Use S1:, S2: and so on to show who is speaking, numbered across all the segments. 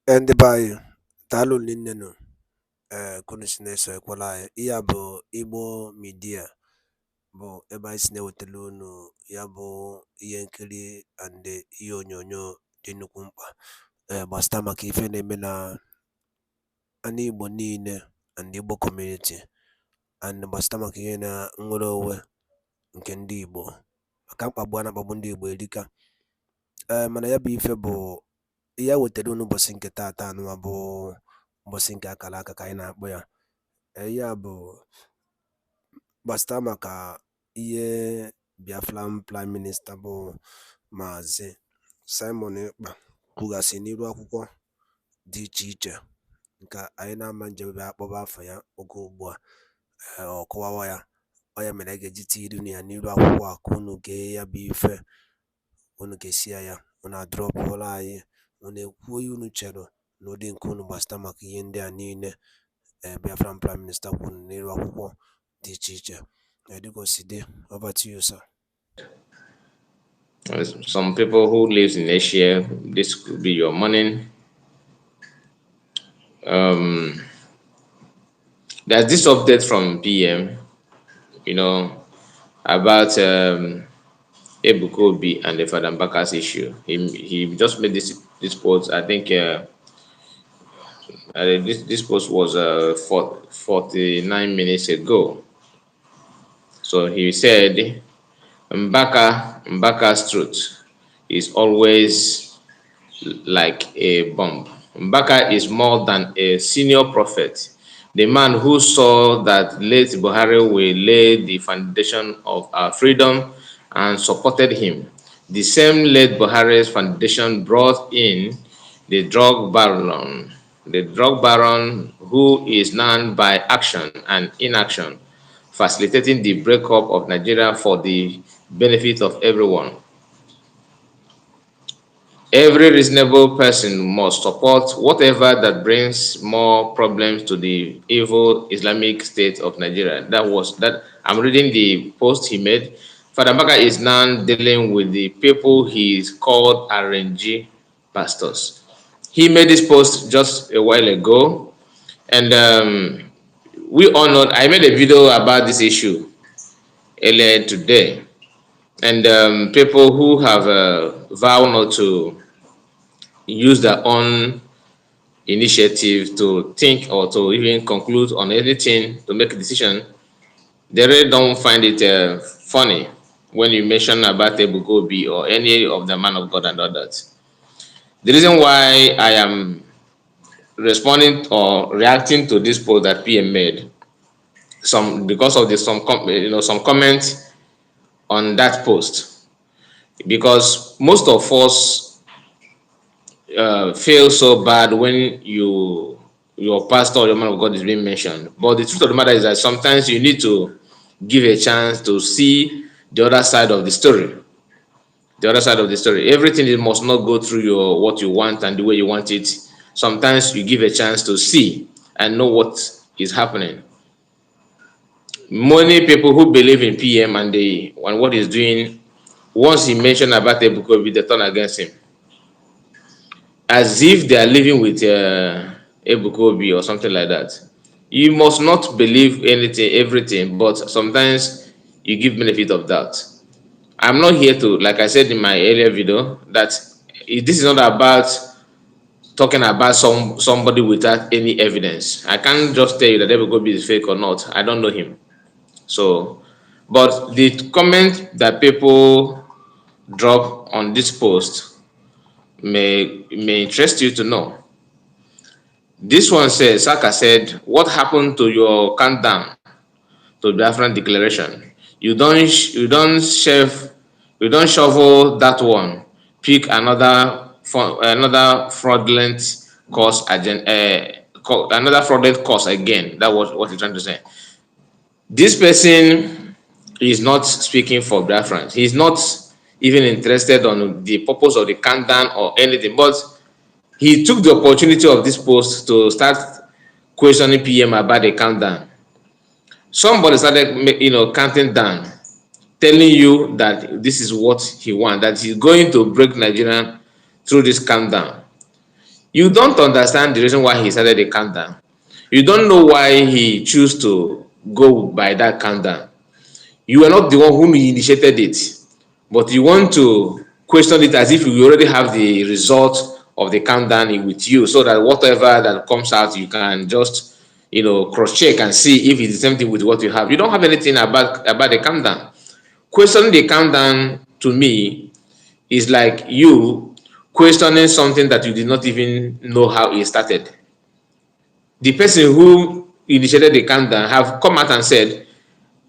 S1: Ndị be anyị daalụ nne nụ kunu si na-eso ekwela anyị. Ihe a bụ Igbo Media, bụ ebe anyị si na-ewetara unu ya bụ ihe nkiri and ihe onyonyo dị nnukwu mkpa gbasịta maka ife na-eme na ndị Igbo niile and Igbo community, and gbasịta maka ihe na nnwere onwe nke ndị Igbo, maka mkpagbu a na-akpagbu ndị Igbo erika. Mana ya bụ ife bụ ihe wetara unu ụbọchị nke taata anụwa bụ ụbọchị nke akara aka ka anyị na-akpọ ya. Ya bụ gbasịta maka ihe Biafran Prime Minister bụ Maazị Simon Ekpa kwugasị n'iru akwụkwọ dị iche iche nke anyị na-ama njebe akpọba afọ ya oge ugbu a. Ọ kọwawa ya, ọ ya mere a ga-eji tiri ya n'iru akwụkwọ a ka unu gee ya bụ ife, unu ga-esia ya, unu adrọpụrụ anyị, unu ekwuo ihe unu chere n'ụdị nke unu gbasịta maka ihe ndị a niile Biafran Prime Minister kwuru n'iru akwụkwọ dị iche iche. Over to you, sir.
S2: Some people who live in Asia, this could be your morning. There's this update from PM, about Ebukobi and the Father Mbaka's issue. He just made this post. I think this post was 49 minutes ago. So he said, Mbaka's truth is always like a bomb. Mbaka is more than a senior prophet, the man who saw that late Buhari will lay the foundation of our freedom and supported him. The same late Buhari's foundation brought in the drug baron who is known by action and inaction, facilitating the breakup of Nigeria for the benefit of everyone. Every reasonable person must support whatever that brings more problems to the evil Islamic State of Nigeria. I'm reading the post he made. Father Mbaka is now dealing with the people he called RNG pastors. He made this post just a while ago, and we all know. I made a video about this issue earlier today, and people who have vowed not to use their own initiative to think or to even conclude on anything, to make a decision, they really don't find it funny when you mention about Ebukobi or any of the man of God and others. The reason why I am responding or reacting to this post that PM made, because of some comments on that post, because most of us feel so bad when your pastor or your man of God is being mentioned. But the truth of the matter is that sometimes you need to give a chance to see the other side of the story. The other side of the story. Everything must not go through what you want and the way you want it. Sometimes you give a chance to see and know what is happening. Many people who believe in PM and what he's doing, once he mentioned about Ebukobi, they turn against him, as if they are living with Ebukobi or something like that. You must not believe everything, but sometimes you give benefit of doubt. I'm not here to, like I said in my earlier video, that this is not about talking about somebody without any evidence. I can't just tell you that Ebukobi is fake or not. I don't know him. So, but the comment that people drop on this post may interest you to know. This one says, Saka said, what happened to your countdown to the Biafran declaration? You don't shovel that one. Pick another fraudulent cause again. Another fraudulent cause again. That was what he's trying to say. This person is not speaking for Biafrans. He's not even interested on the purpose of the countdown or anything, but he took the opportunity of this post to start questioning PM about the countdown. Somebody started, counting down, telling you that this is what he wants, that he's going to break Nigeria through this countdown. You don't understand the reason why he started the countdown. You don't know why he chose to go by that countdown. You are not the one whom initiated it, but you want to question it as if you already have the result of the countdown with you, so that whatever that comes out, you can just, cross-check and see if it's the same thing with what you have. You don't have anything about the countdown. Questioning the countdown to me is like you questioning something that you did not even know how it started. The person who initiated the countdown have come out and said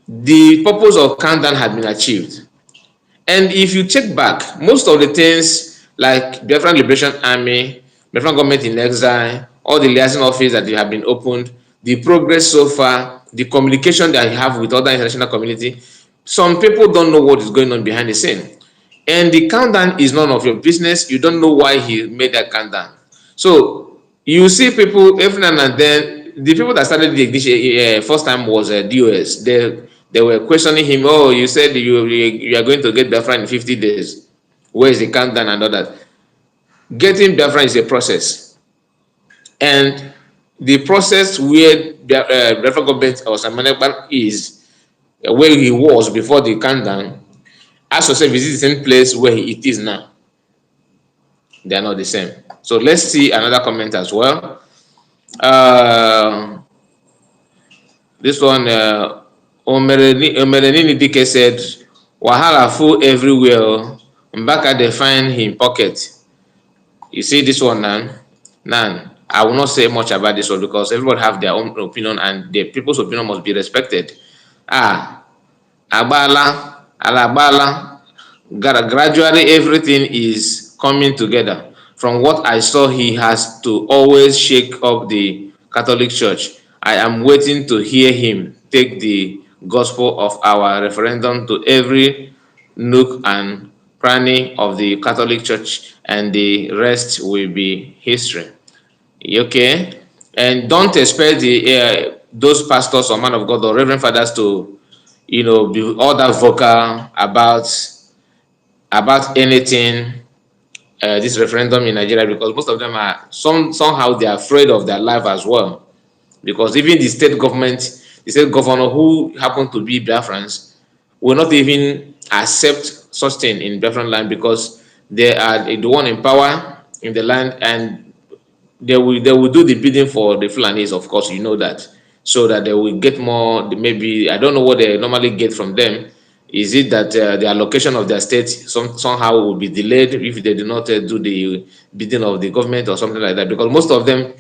S2: the purpose of countdown had been achieved. And if you check back, most of the things like Biafran Liberation Army, Biafran Government in Exile, all the liaison office that have been opened, the progress so far, the communication that you have with other international community, some people don't know what is going on behind the scene. And the countdown is none of your business. You don't know why he made that countdown. So you see people every now and then, the people that started the ignition first time was DOS. They were questioning him. Oh, you said you are going to get Biafra in 50 days. Where is the countdown and all that? Getting Biafra is a process. And the process where Biafra government or Samanekban is, where he was before the countdown, as yourself is the same place where it is now. They are not the same. So let's see another comment as well. This one, Omerenini Dike said, Wahala full everywhere. Mbaka they find him pocket. You see this one now? Now, I will not say much about this one because everybody have their own opinion and the people's opinion must be respected. Agbala, Alabala, gradually everything is coming together. From what I saw, he has to always shake up the Catholic Church. I am waiting to hear him take the gospel of our referendum to every nook and cranny of the Catholic Church, and the rest will be history. Okay? And don't expect those pastors or man of God or reverend fathers to, be all that vocal about anything, this referendum in Nigeria, because most of them are somehow they are afraid of their life as well. Because even the state government, the state governor who happen to be Biafrans, will not even accept such thing in Biafran land because they are the one in power in the land, and they will do the bidding for the Fulanis, of course, that, so that they will get more. Maybe I don't know what they normally get from them. Is it that the allocation of their state somehow will be delayed if they do not do the bidding of the government or something like that? Because most of them,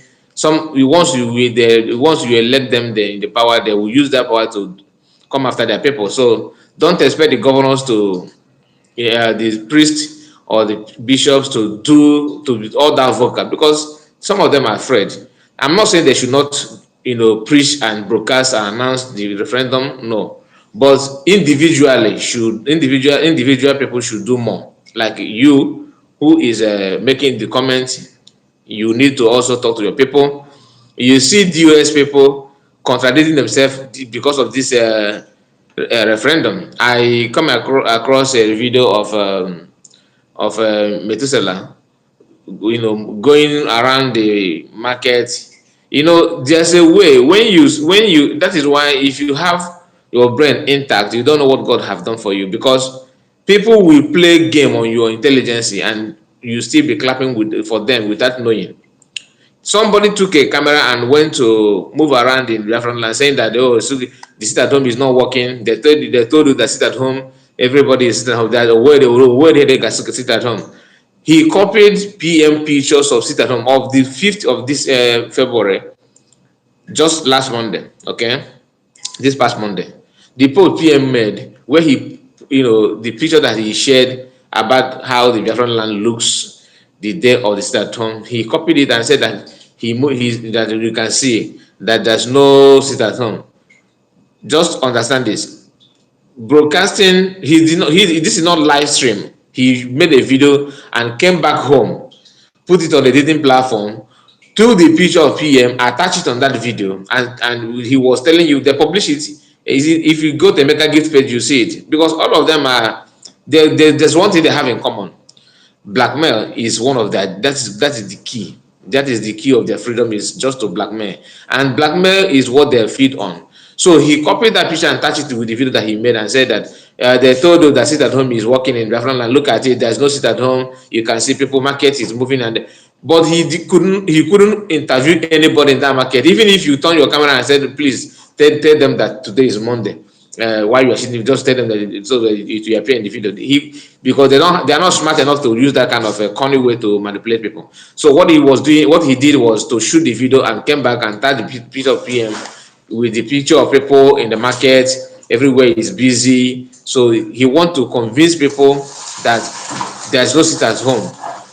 S2: once you elect them in the power, they will use that power to come after their people. So don't expect the governors to, the priests or the bishops to be all that vocal, because some of them are afraid. I'm not saying they should not, preach and broadcast and announce the referendum, no. But individual people should do more. Like you, who is making the comment, you need to also talk to your people. You see DOS people contradicting themselves because of this referendum. I come across a video of Methuselah, going around the market. There's a way when you. That is why if you have your brain intact, you don't know what God have done for you, because people will play game on your intelligence and you still be clapping for them without knowing. Somebody took a camera and went to move around in Biafran land, saying that, oh, so the sit at home is not working. They told you that sit at home, everybody is sitting at home. That where they can sit at home. He copied PM pictures of sit at home of the 5th of this February, just last Monday. Okay, this past Monday, the post PM made where he, the picture that he shared about how the Biafran land looks the day of the sit at home. He copied it and said that that you can see that there's no sit at home. Just understand this. Broadcasting, he did not. This is not live stream. He made a video and came back home, put it on the dating platform, took the picture of PM, attach it on that video, and he was telling you they publish it. If you go to Emeka Gift page, you see it, because all of them are. There's one thing they have in common. Blackmail is one of that. That is the key. That is the key of their freedom, is just to blackmail. And blackmail is what they feed on. So he copied that picture and attached it with the video that he made and said that they told those that sit at home is working in Biafra land. Look at it, there's no sit at home. You can see people, market is moving, and but he couldn't interview anybody in that market. Even if you turn your camera and said, please tell them that today is Monday. While you are sitting, just tell them that so that it will appear in the video. Because they are not smart enough to use that kind of a corny way to manipulate people. So what he did was to shoot the video and came back and tag the picture of PM with the picture of people in the market. Everywhere is busy. So he want to convince people that there's no sit at home.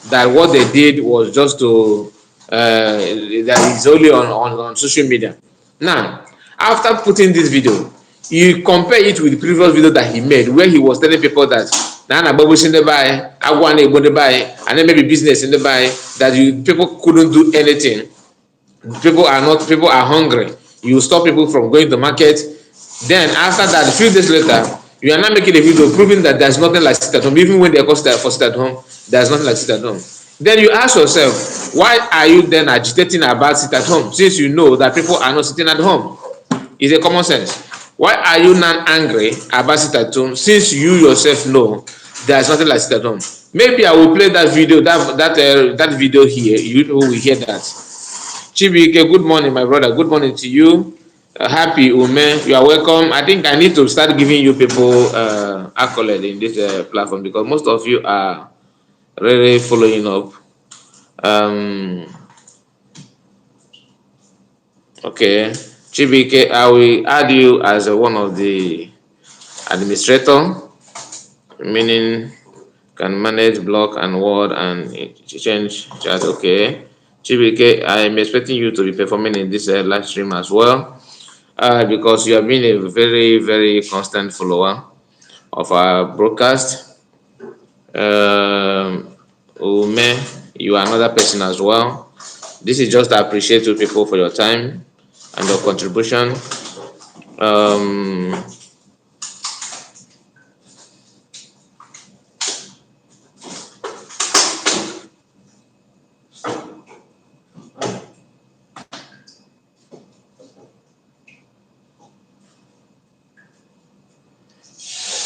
S2: That what they did was just to that is only on social media. Now, after putting this video, you compare it with the previous video that he made, where he was telling people that Nana Bubbles in the buy, I want to buy, and then maybe business in the buy, that people couldn't do anything. People are hungry. You stop people from going to market. Then after that, a few days later, you are not making a video proving that there's nothing like sit at home. Even when they cost for sit at home, there's nothing like sit at home. Then you ask yourself, why are you then agitating about sit at home, since you know that people are not sitting at home? It's a common sense. Why are you not angry about sit at home, since you yourself know there's nothing like sit at home? Maybe I will play that video, that video here. You will hear that. Chibike, good morning, my brother. Good morning to you. Happy Ume, you are welcome. I think I need to start giving you people accolade in this platform, because most of you are really following up. Okay, Chibike, I will add you as one of the administrator, meaning can manage block and word and change chat. Okay, Chibike, I am expecting you to be performing in this live stream as well. Because you have been a very, very constant follower of our broadcast. Ume, you are another person as well. This is just to appreciate you people for your time and your contribution.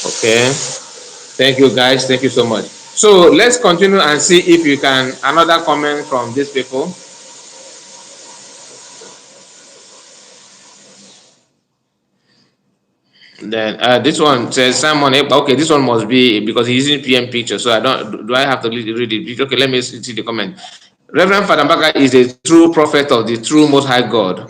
S2: Okay, thank you guys, thank you so much. So let's continue and see if you can another comment from these people. Then this one says Simon. Okay, this one must be because he's using PM picture, so I don't. Do I have to read it? Okay, let me see the comment. Reverend Father Mbaka is a true prophet of the true Most High God.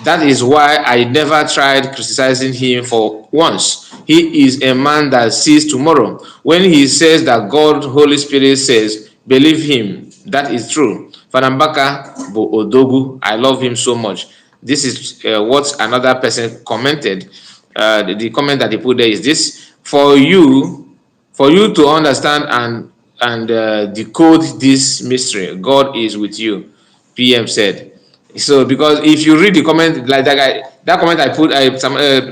S2: That is why I never tried criticizing him for once. He is a man that sees tomorrow. When he says that God, Holy Spirit says, believe him. That is true. Father Mbaka Bo Odogu, I love him so much. This is what another person commented. The comment that he put there is this: for you to understand and decode this mystery, God is with you. PM said. So because if you read the comment, like that comment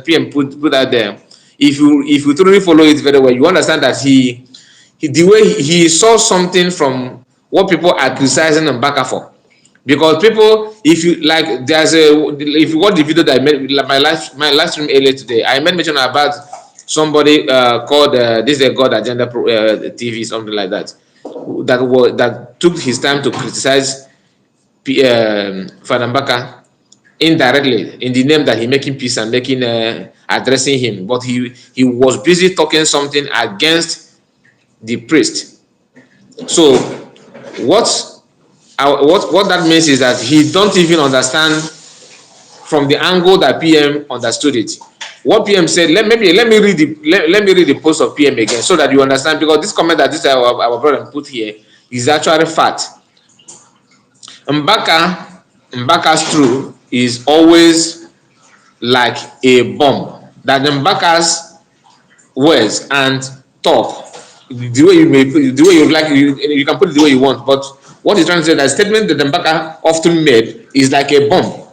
S2: PM put out there, if you truly follow it very well, you understand that the way he saw something from what people are criticizing Mbaka for. Because people, if you like, if you watch the video that I made, like my live stream earlier today, I made mention about somebody called this is a God Agenda TV, something like that, that took his time to criticize Father Mbaka indirectly in the name that he making peace and making addressing him, but he was busy talking something against the priest. So what that means is that he don't even understand from the angle that PM understood it. What PM said, let me read the post of PM again so that you understand, because this comment that our brother put here is actually fact. Mbaka's truth is always like a bomb. That Mbaka's words and talk, the way you like, you can put it the way you want, but what he's trying to say, that statement that Mbaka often made is like a bomb.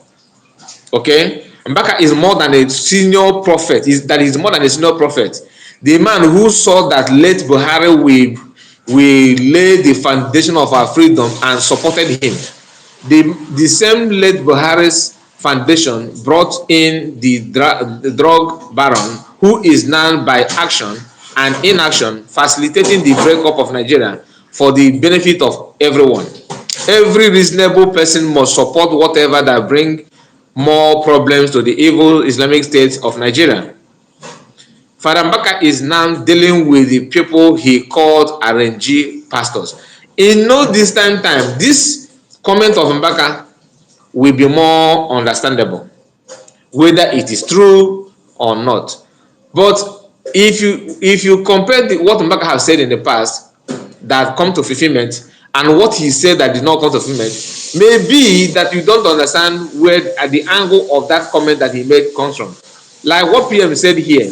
S2: Okay, Mbaka is more than a senior prophet. Is more than a senior prophet. The man who saw that late Buhari will lay the foundation of our freedom and supported him. the same late Buhari's foundation brought in the drug baron, who is now by action and inaction facilitating the breakup of Nigeria for the benefit of everyone. Every reasonable person must support whatever that bring more problems to the evil Islamic State of Nigeria. Father Mbaka is now dealing with the people he called RNG pastors. In no distant time, this comment of Mbaka will be more understandable, whether it is true or not. But if you compare what Mbaka has said in the past that come to fulfillment and what he said that did not come to fulfillment, maybe that you don't understand where at the angle of that comment that he made comes from. Like what PM said here.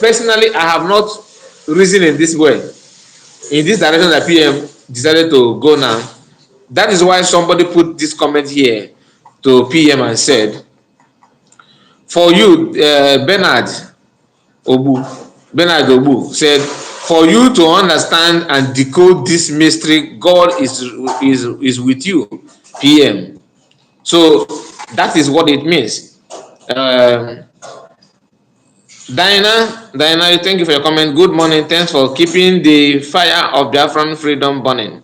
S2: Personally, I have not reasoned in this way, in this direction that PM decided to go now. That is why somebody put this comment here to PM and said, for you, Bernard Obu said, for you to understand and decode this mystery, God is with you, PM. So that is what it means. Diana, thank you for your comment. Good morning. Thanks for keeping the fire of Biafran freedom burning.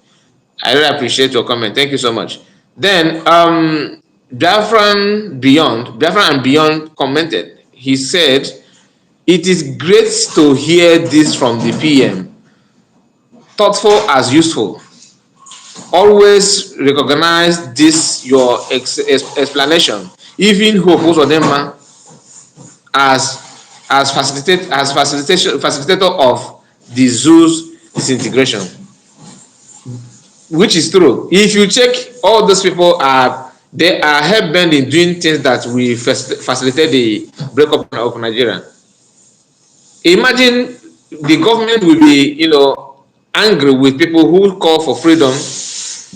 S2: I really appreciate your comment. Thank you so much. Then Biafran and Beyond commented. He said, it is great to hear this from the PM. Thoughtful as useful. Always recognize this your explanation. Even who Odema as facilitator of the zoo's disintegration, which is true. If you check, all those people they are help bent in doing things that will facilitate the breakup of Nigeria. Imagine the government will be, angry with people who call for freedom.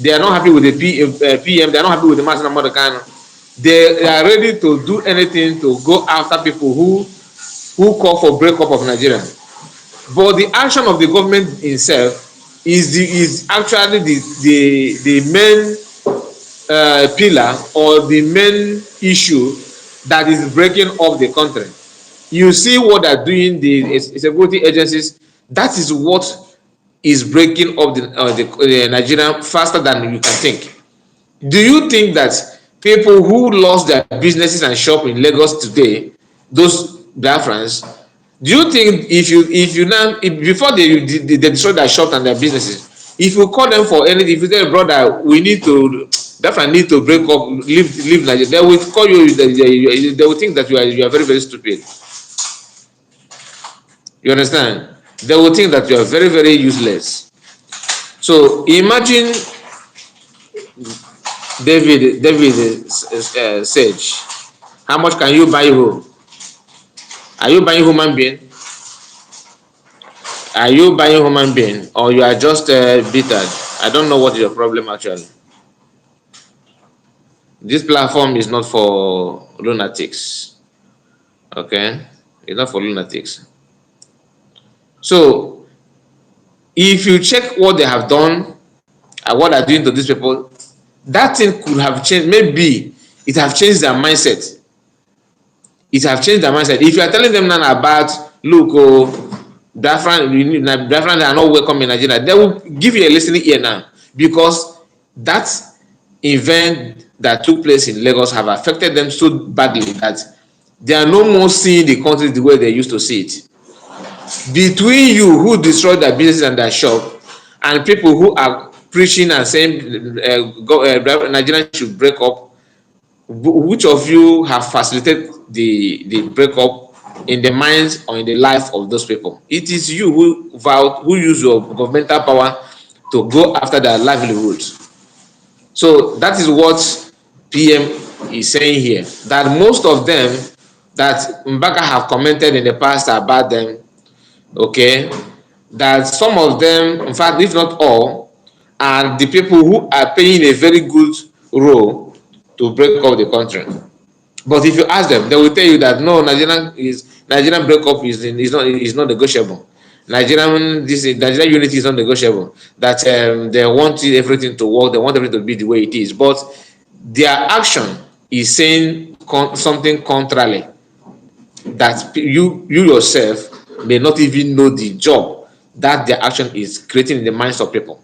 S2: They are not happy with the PM. They are not happy with the Martin Amadokano. They are ready to do anything to go after people who call for breakup of Nigeria. But the action of the government itself is actually the main pillar or the main issue that is breaking up the country. You see what they're doing, the security agencies. That is what is breaking up the Nigeria faster than you can think. Do you think that people who lost their businesses and shop in Lagos today, those Biafrans, do you think if before they destroy their shops and their businesses, if you call them for anything, if you tell brother, we need to Biafra need to break up, leave Nigeria, they will call you. They will think that you are very, very stupid. You understand? They will think that you are very, very useless. So imagine David Sage. How much can you buy who? Are you buying human being? Are you buying human being, or you are just bitter? I don't know what is your problem actually. This platform is not for lunatics. Okay, it's not for lunatics. So if you check what they have done and what they're doing to these people, that thing could have changed. Maybe it have changed their mindset. It have changed their mindset. If you are telling them now about, look, Biafran are not welcome in Nigeria, they will give you a listening ear now, because that event that took place in Lagos have affected them so badly that they are no more seeing the country the way they used to see it. Between you who destroyed their business and their shop and people who are preaching and saying Nigeria should break up, which of you have facilitated the breakup in the minds or in the life of those people? It is you who use your governmental power to go after their livelihoods. So that is what PM is saying here, that most of them that Mbaka have commented in the past about them, okay, that some of them, in fact, if not all, are the people who are playing a very good role to break up the country. But if you ask them, they will tell you that no, Nigerian breakup is not negotiable. Nigerian unity is not negotiable. That they want everything to work, they want everything to be the way it is. But their action is saying something contrary, that you yourself may not even know the job that their action is creating in the minds of people.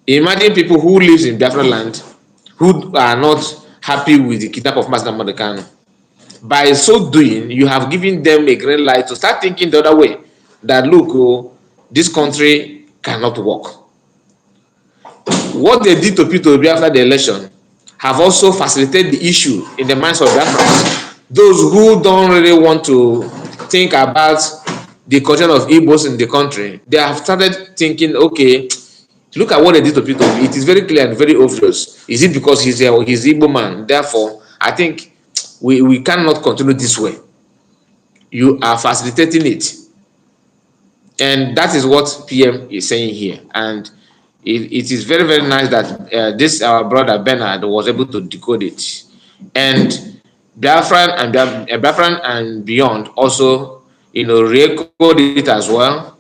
S2: Imagine people who lives in Biafra land who are not happy with the kidnap of Master Kanu. By so doing, you have given them a green light to start thinking the other way. That look, oh, this country cannot work. What they did to Peter Obi after the election have also facilitated the issue in the minds of Biafrans. Those who don't really want to think about the condition of Igbos in the country, they have started thinking, okay, look at what they did to Peter Obi. It is very clear and very obvious. Is it because he's Igbo man? Therefore, I think we cannot continue this way. You are facilitating it. And that is what PM is saying here. And it is very, very nice that this our brother Bernard was able to decode it. And Biafran and beyond also, re-code it as well.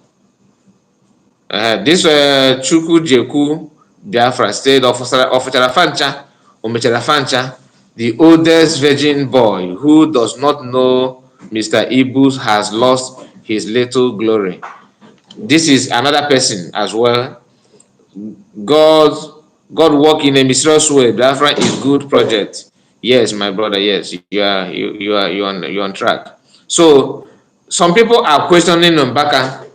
S2: This Chukwu Jeku Biafra state of Charafancha, Charafancha, the oldest virgin boy who does not know Mr. Ibus has lost his little glory. This is another person as well. God work in a mysterious way. Biafra is good project. Yes, my brother. Yes, you're on track. So some people are questioning Mbaka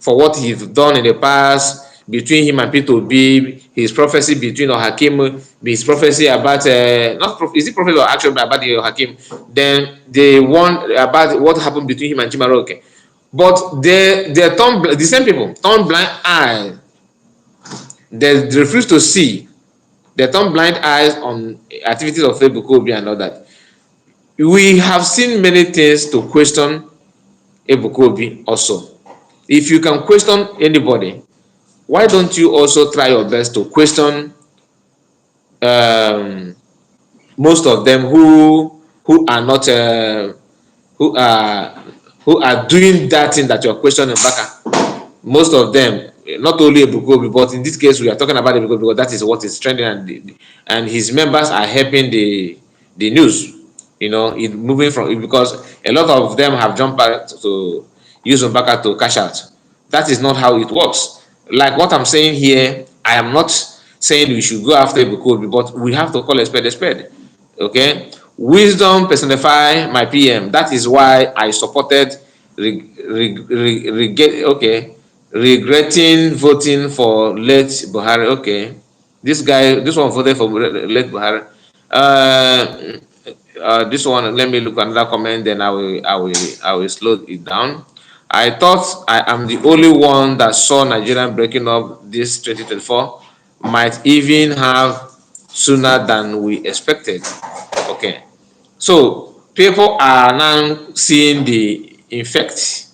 S2: for what he's done in the past, between him and Peter Obi, his prophecy between Hakim, his prophecy about is it prophecy or actually about the Hakim? Then they want about what happened between him and Chimaroke. But they the same people turn blind eye. They refuse to see. They turn blind eyes on activities of Ebuka Obi and all that. We have seen many things to question Ebuka Obi also. If you can question anybody, why don't you also try your best to question most of them who are not who are doing that thing that you're questioning Baka? Most of them, not only Ebuka Obi, but in this case we are talking about Ebuka Obi because that is what is trending, and his members are helping the news. It moving from, because a lot of them have jumped back to use Mbaka to cash out. That is not how it works. Like what I'm saying here, I am not saying we should go after Ebuka Obi, but we have to call a spade a spade. Okay, wisdom personify my PM. That is why I supported regretting voting for late Buhari. Okay, this one voted for late Buhari. This one, let me look at another comment, then I will slow it down. I thought I am the only one that saw Nigeria breaking up this 2024, might even have sooner than we expected. Okay, so people are now seeing the effect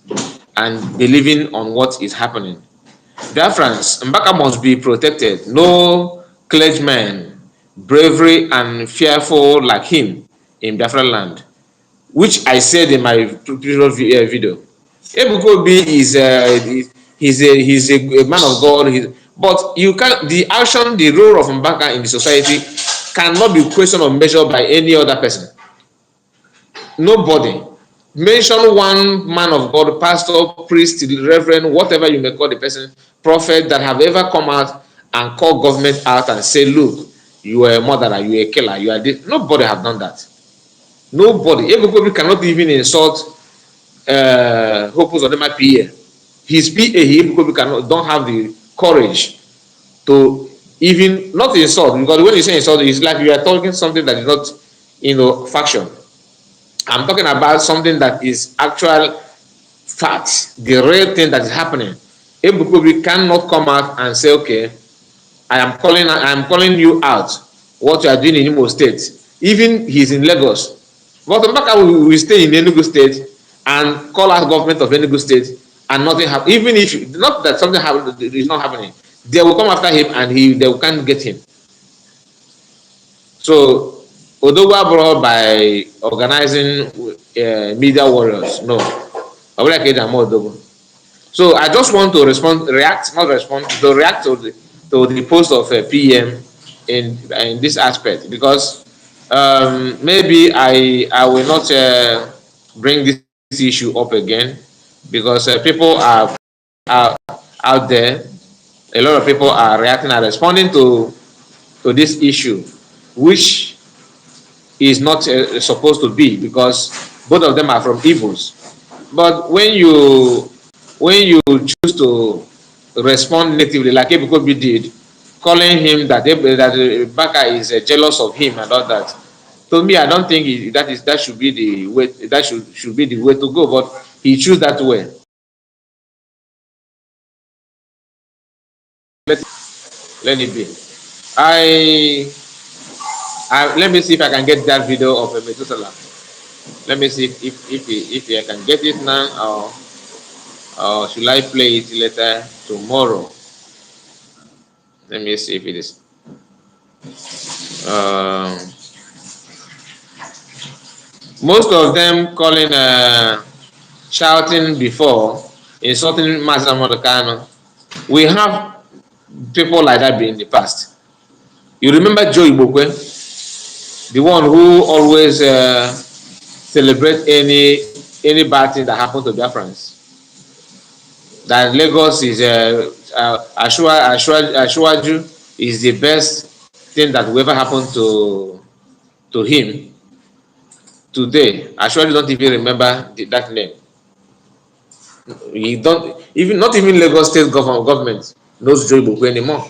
S2: and believing on what is happening. Biafrans, Mbaka must be protected. No clergyman, bravery and fearful like him in Biafra land, which I said in my previous video. Ebuka Obi is he's a man of God. But you can the action, the role of Mbaka in the society cannot be questioned or measured by any other person. Nobody. Mention one man of God, pastor, priest, reverend, whatever you may call the person, prophet, that have ever come out and call government out and say, look, you are a murderer, you are a killer, you are this. Nobody have done that. Nobody. Everybody cannot even insult Hopus or my PA. His PA, don't have the courage to even not insult, because when you say insult, it's like you are talking something that is not, faction. I'm talking about something that is actual fact, the real thing that is happening. Ebuka cannot come out and say, okay, I am calling you out what you are doing in Imo State. Even he's in Lagos. But Mbaka will stay in Enugu State and call out government of Enugu State and nothing happen. Even if not that something is not happening, they will come after him and they can't get him. So Odowa brought by organizing media warriors. No. So I just want to react, not respond, to react to the post of PM in this aspect, because maybe I will not bring this issue up again, because people are out there. A lot of people are reacting and responding to this issue, which is not supposed to be, because both of them are from evils. But when you choose to respond negatively, like Ebukobi did, calling him that Baka is jealous of him and all that, to me, I don't think that should be the way, that should be the way to go. But he chose that way. Let it be. I, let me see if I can get that video of Methuselah. Let me see if I can get it now, or should I play it later tomorrow? Let me see if it is. Um, most of them calling, shouting before, insulting Master Modokano. We have people like that in the past. You remember Joe Ibokwe, the one who always celebrate any bad thing that happened to Biafrans. That Lagos is Ashwaju is the best thing that will ever happen to him. Today, Ashwaju don't even remember that name. He don't even, not even Lagos state government knows Joe Ibokwe anymore.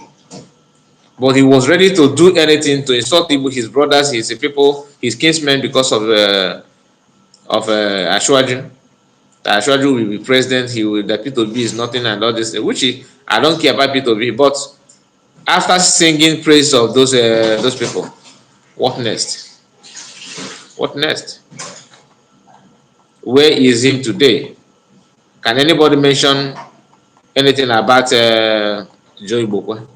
S2: But he was ready to do anything to insult his brothers, his people, his kinsmen, because of Ashwaju. That Ashwaju will be president. That P2B is nothing and all this, which I don't care about P2B. But after singing praise of those people, what next? What next? Where is him today? Can anybody mention anything about Joe Ibokwe?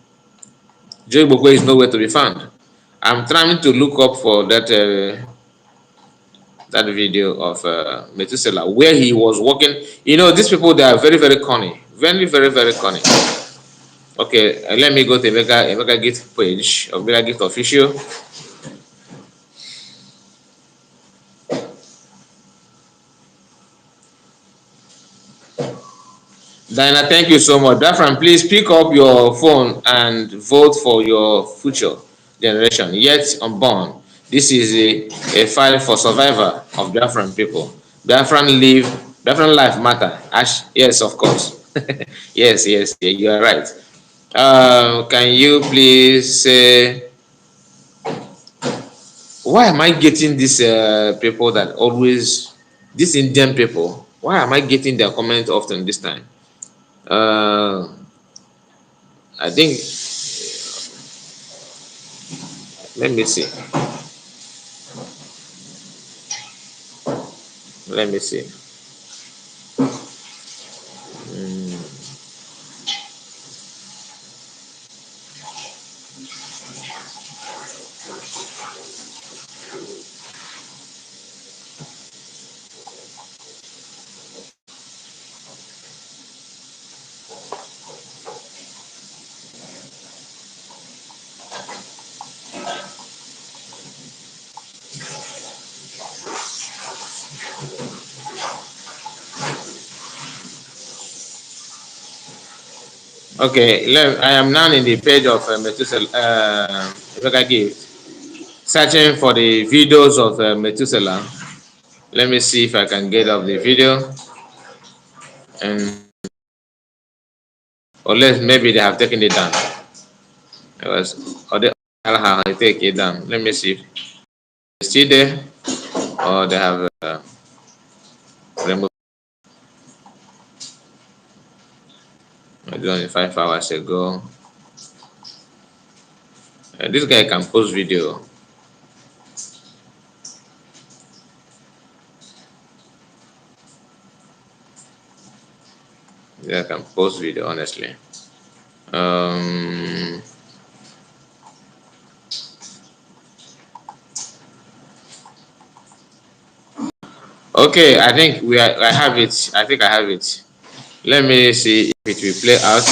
S2: Joe Ibokwe is nowhere to be found. I'm trying to look up for that video of Methuselah, where he was working. You know, these people, they are very, very cunning. Very, very, very cunning. Okay, let me go to Emeka Gift page of Emeka Gift Official. Diana, thank you so much. Biafran, please pick up your phone and vote for your future generation, yet unborn. This is a fight for survival of Biafran people. Biafran life matter. Yes, of course. Yes, yes, you are right. Can you please say, why am I getting these people that always, these Indian people, why am I getting their comment often this time? I think, let me see. Let me see. Okay, I am now in the page of Methuselah, searching for the videos of Methuselah. Let me see if I can get up the video, and unless maybe they have taken it down. Or they have taken it down. Let me see if it's still there, or they have removed it only 5 hours ago. This guy can post video. Yeah, I can post video, honestly. Okay, I think I have it. I think I have it. Let me see if it will play out.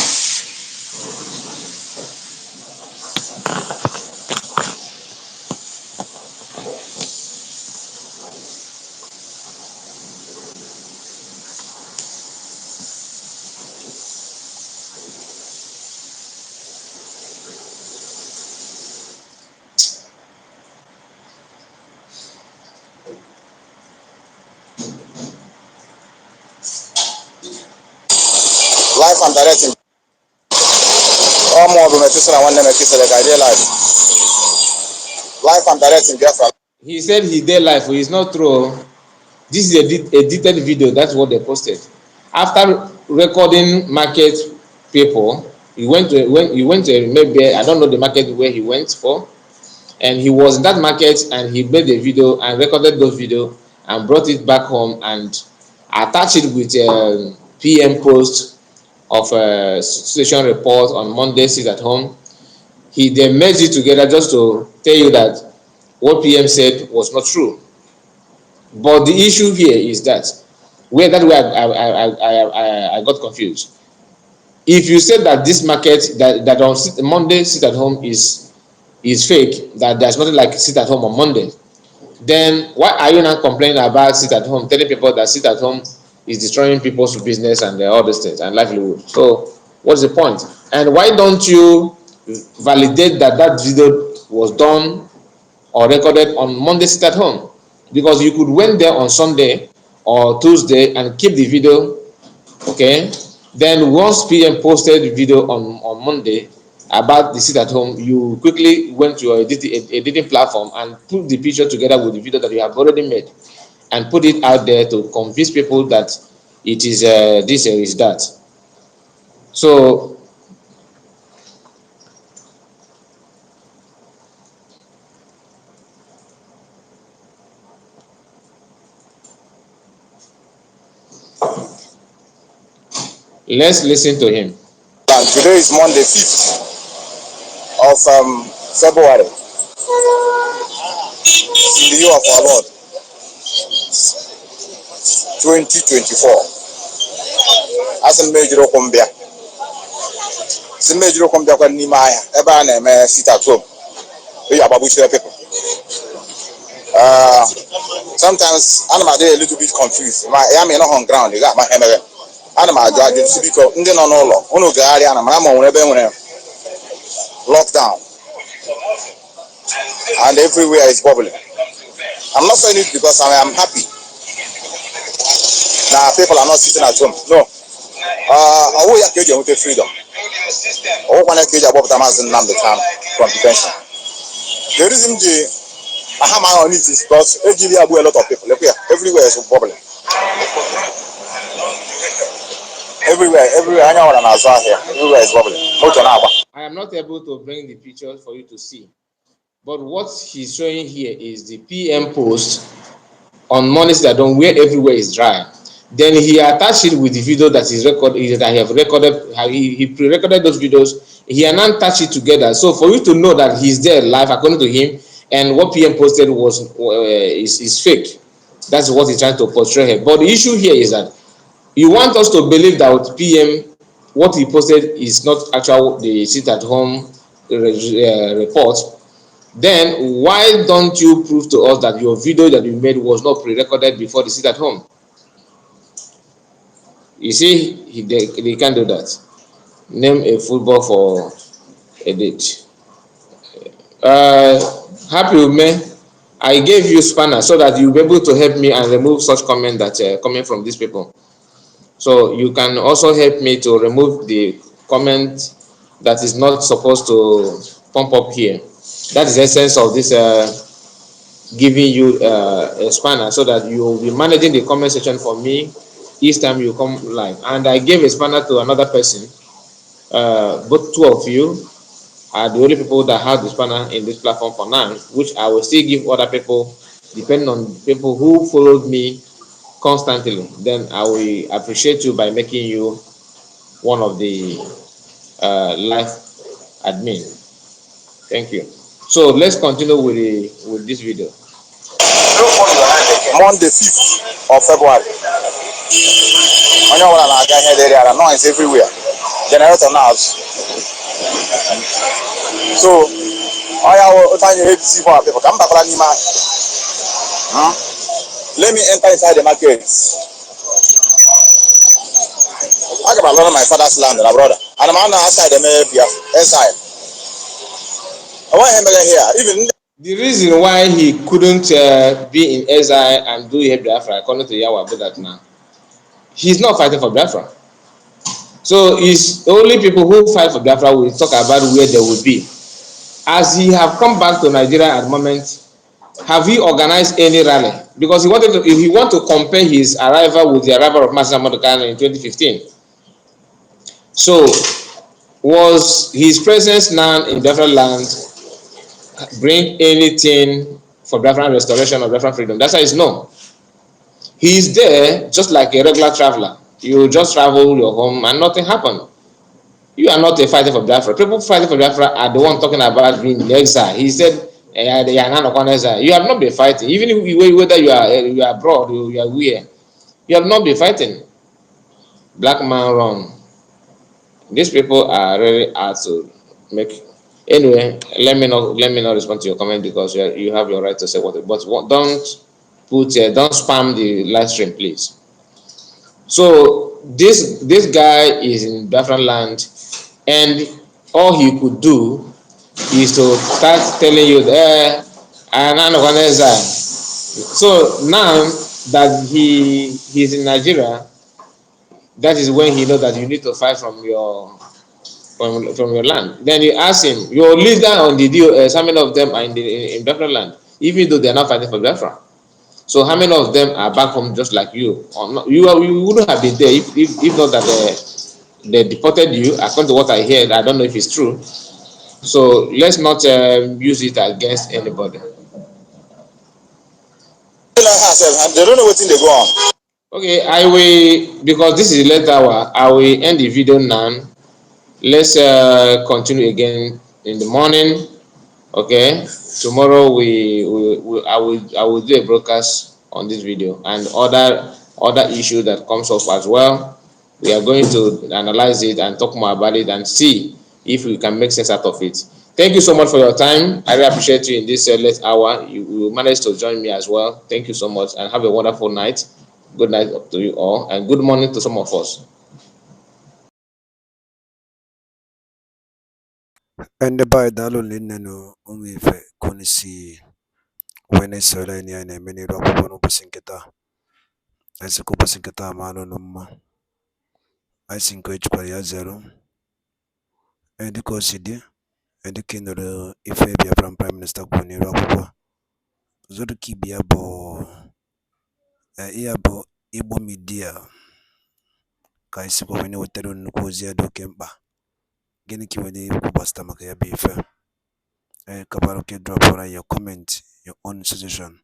S3: Life and directing. All more of I want them to kiss like I realize. Life and directing Biafra.
S2: He said he did live. It's not true. This is a edited video. That's what they posted. After recording market people, he went to maybe I don't know the market where he went for, and he was in that market and he made a video and recorded those video and brought it back home and attached it with a PM post of a situation report on Monday. Sit at home. He then merged it together just to tell you that what PM said was not true. But the issue here is that where I got confused. If you said that this market that on Monday sit at home is fake, that there's nothing like sit at home on Monday, then why are you not complaining about sit at home, telling people that sit at home is destroying people's business and all these things and livelihood? So what's the point? And why don't you validate that that video was done or recorded on Monday sit at home? Because you could went there on Sunday or Tuesday and keep the video, okay? Then once PM posted the video on Monday about the sit at home, you quickly went to your editing platform and put the picture together with the video that you have already made and put it out there to convince people that it is this or is that. So let's listen to him.
S3: And today is Monday, 5th of February. In the year of our Lord, 2024. As a major Okumbia. As a major Okumbia kwa Nimaya, eba na eme sit at home. We are babushira people. Sometimes I'm a little bit confused. I am not on ground. You got my hammer. I'm a judge. Because in the no uno gari and I'm on lockdown, and everywhere is bubbling. I'm not saying it because I am happy. Now people are not sitting at home. No. I will get you with freedom. I want to get you about the Amazon number from detention. The reason I have my own is because a lot of people. Everywhere is bubbling. Everywhere. I know what I'm here. Everywhere is bubbling.
S2: I am not able to bring the pictures for you to see, but what he's showing here is the PM post on Mondays that don't where everywhere is dry. Then he attached it with the video that is recorded that he have recorded. He pre-recorded those videos. He and then attached it together. So for you to know that he's there live according to him, and what PM posted was is fake. That's what he's trying to portray here. But the issue here is that you want us to believe that PM, what he posted is not actual the sit at home report. Then why don't you prove to us that your video that you made was not pre-recorded before the sit at home? You see, they can't do that. Name a football for a date. Happy with me. I gave you spanner so that you'll be able to help me and remove such comment that coming from these people. So you can also help me to remove the comment that is not supposed to pump up here. That is the essence of this giving you a spanner so that you will be managing the comment section for me each time you come live. And I gave a spanner to another person. Both two of you are the only people that have the spanner in this platform for now, which I will still give other people depending on people who followed me constantly. Then I will appreciate you by making you one of the live admin. Thank you. So let's continue with this video.
S3: Monday, 5th of February. onye ọbụla na-aga ihe dịrị ala noise everywhere generator na-azụ so oya otu anyị ebisi for people ka m bakwara n'ime ahụ. Let me enter inside the market. I got a lot of my father's land, my brother. And I'm outside the Biafra, inside. I want him here. Even
S2: the reason why he couldn't be in exile and do Biafra, according to Yahweh, about that now, he's not fighting for Biafra. So it's only people who fight for Biafra will talk about where they will be. As he have come back to Nigeria at the moment, have he organized any rally? Because he wanted to, if he want to compare his arrival with the arrival of Master Modokano in 2015. So was his presence now in Biafra land bring anything for Biafra restoration or Biafra freedom? That's why it's no. He is there just like a regular traveler. You just travel your home and nothing happened. You are not a fighter for Biafra. People fighting for Biafra are the one talking about being in exile. He said, they are not on exile. You have not been fighting. Even if, whether you are abroad or you are where, you have not been fighting. Black man run. These people are really hard to make. Anyway, let me not respond to your comment because you have your right to say what. But don't don't spam the live stream, please. So this guy is in Biafran land, and all he could do is to start telling you so now that he's in Nigeria, that is when he knows that you need to fight from your land. Then you ask him, your leader on the DOS, how many of them are in Biafra land, even though they are not fighting for Biafra? So how many of them are back home just like you? Or not, you wouldn't have been there if not that they deported you. According to what I heard, I don't know if it's true. So let's not use it against anybody.
S3: they don't know what thing they go on.
S2: Okay, I will, because this is the late hour, I will end the video now. Let's continue again in the morning. Okay, tomorrow I will do a broadcast on this video and other issue that comes up as well. We are going to analyze it and talk more about it and see if we can make sense out of it. Thank you so much for your time. I really appreciate you in this late hour. You managed to join me as well. Thank you so much and have a wonderful night. Good night to you all and good morning to some of us.
S1: Ende by dalo lineno umife kunisi wene sala ni ane meni rapo pano pasinketa. Aise ko pasinketa malo numma. Aise inko ichpa ya zero. Endi ko sidi. Endi kinoro ife bia Prime Minister kuni rapo. Zodo ki bia bo. Iya bo Igbo media. Ka isi ko wene wetero nukozi ya do kemba. Gini ki wene kubasta maka ya bife. Kabaro ke drop your comment, your own suggestion.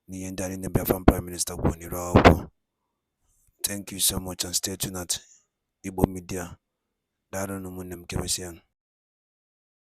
S1: Ni endani ne Biafran Prime Minister Gwoni Rawo. Thank you so much and stay tuned at Igbo Media. Daro no munem kemesian.